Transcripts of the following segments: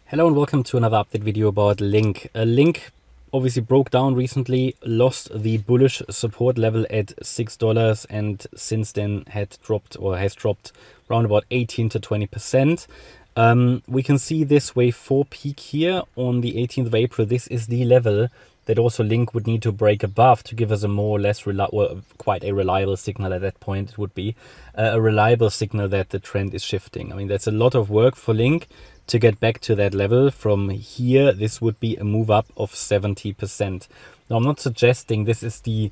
Hello and welcome to another update video about LINK. LINK obviously broke down recently, lost the bullish support level at $6 and since then has dropped around about 18 to 20%. We can see this wave 4 peak here on the 18th of April. This is the level that also LINK would need to break above to give us a more or less quite a reliable signal at that point. It would be a reliable signal that the trend is shifting. I mean, that's a lot of work for LINK to get back to that level. From here, this would be a move up of 70%. Now, I'm not suggesting this is the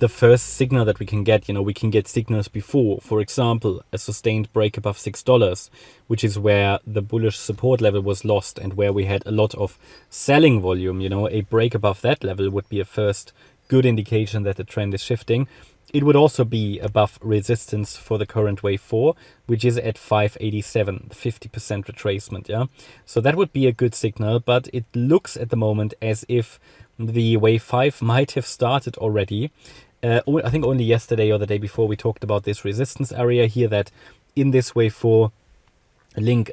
first signal that we can get. You know, we can get signals before, for example, a sustained break above $6, which is where the bullish support level was lost and where we had a lot of selling volume. You know, a break above that level would be a first good indication that the trend is shifting. It would also be above resistance for the current wave 4, which is at 587, 50% retracement. Yeah, so that would be a good signal, but it looks at the moment as if the wave 5 might have started already. I think only yesterday or the day before we talked about this resistance area here, that in this wave 4 LINK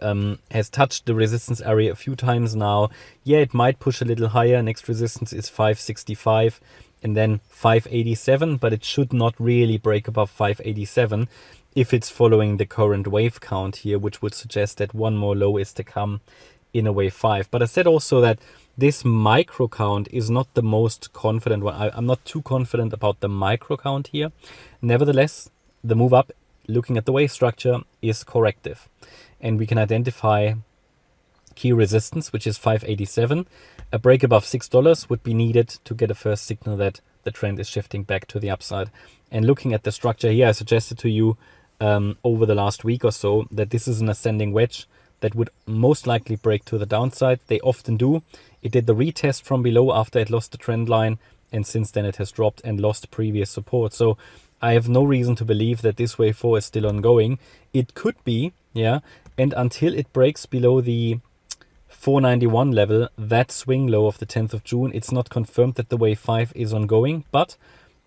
has touched the resistance area a few times now. Yeah, it might push a little higher. Next resistance is 565 and then 587, but it should not really break above 587 if it's following the current wave count here, which would suggest that one more low is to come in a wave 5. But I said also that this micro count is not the most confident one. I'm not too confident about the micro count here. Nevertheless, the move up, looking at the wave structure, is corrective. And we can identify key resistance, which is 587. A break above $6 would be needed to get a first signal that the trend is shifting back to the upside. And looking at the structure here, I suggested to you over the last week or so that this is an ascending wedge that would most likely break to the downside. They often do. It did the retest from below after it lost the trend line, and since then it has dropped and lost previous support. So I have no reason to believe that this wave 4 is still ongoing. It could be, yeah, and until it breaks below the 491 level, that swing low of the 10th of June, it's not confirmed that the wave 5 is ongoing, but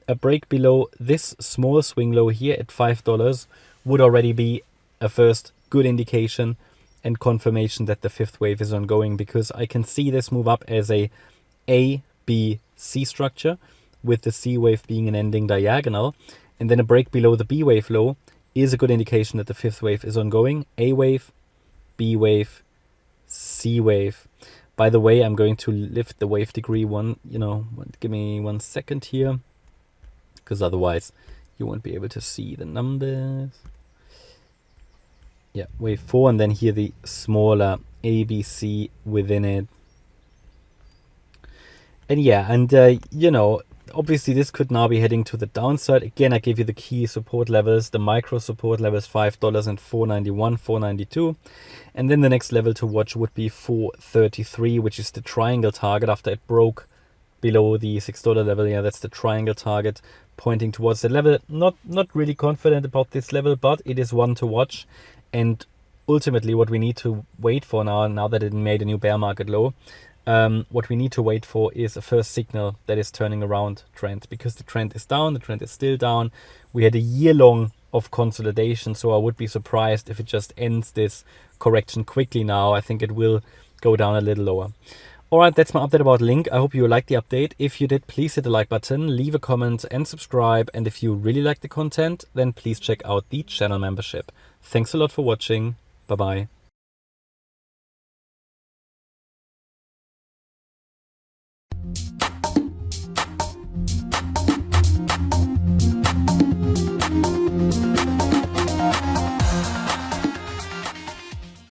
a break below this small swing low here at $5 would already be a first good indication and confirmation that the fifth wave is ongoing, because I can see this move up as a B, C structure, with the C wave being an ending diagonal, and then a break below the B wave low is a good indication that the fifth wave is ongoing. A wave, B wave, C wave. By the way, I'm going to lift the wave degree give me 1 second here, because otherwise you won't be able to see the numbers. Yeah, wave 4, and then here the smaller ABC within it. And yeah, and obviously this could now be heading to the downside. Again, I gave you the key support levels, the micro support levels, $5 and 491, 492. And then the next level to watch would be 433, which is the triangle target after it broke below the $6 level. Yeah, that's the triangle target pointing towards the level. Not really confident about this level, but it is one to watch. And ultimately what we need to wait for now that it made a new bear market low, what we need to wait for is a first signal that is turning around trend, because the trend is down, the trend is still down. We had a year long of consolidation, so I would be surprised if it just ends this correction quickly now. I think it will go down a little lower. All right, that's my update about LINK. I hope you liked the update. If you did, please hit the like button, leave a comment and subscribe. And if you really like the content, then please check out the channel membership. Thanks a lot for watching. Bye-bye.